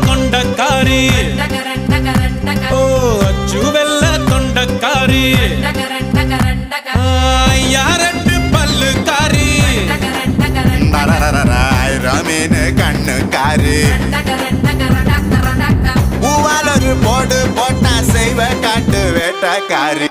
கொண்டக்காரி ஓ அச்சு வெள்ள கொண்டக்காரி யாரட்டு பல்லுக்காரி ரமீன் கண்ணுக்காரி பூவால் ஒரு போடு போட்டா செய்வ காட்டு வேட்டக்காரி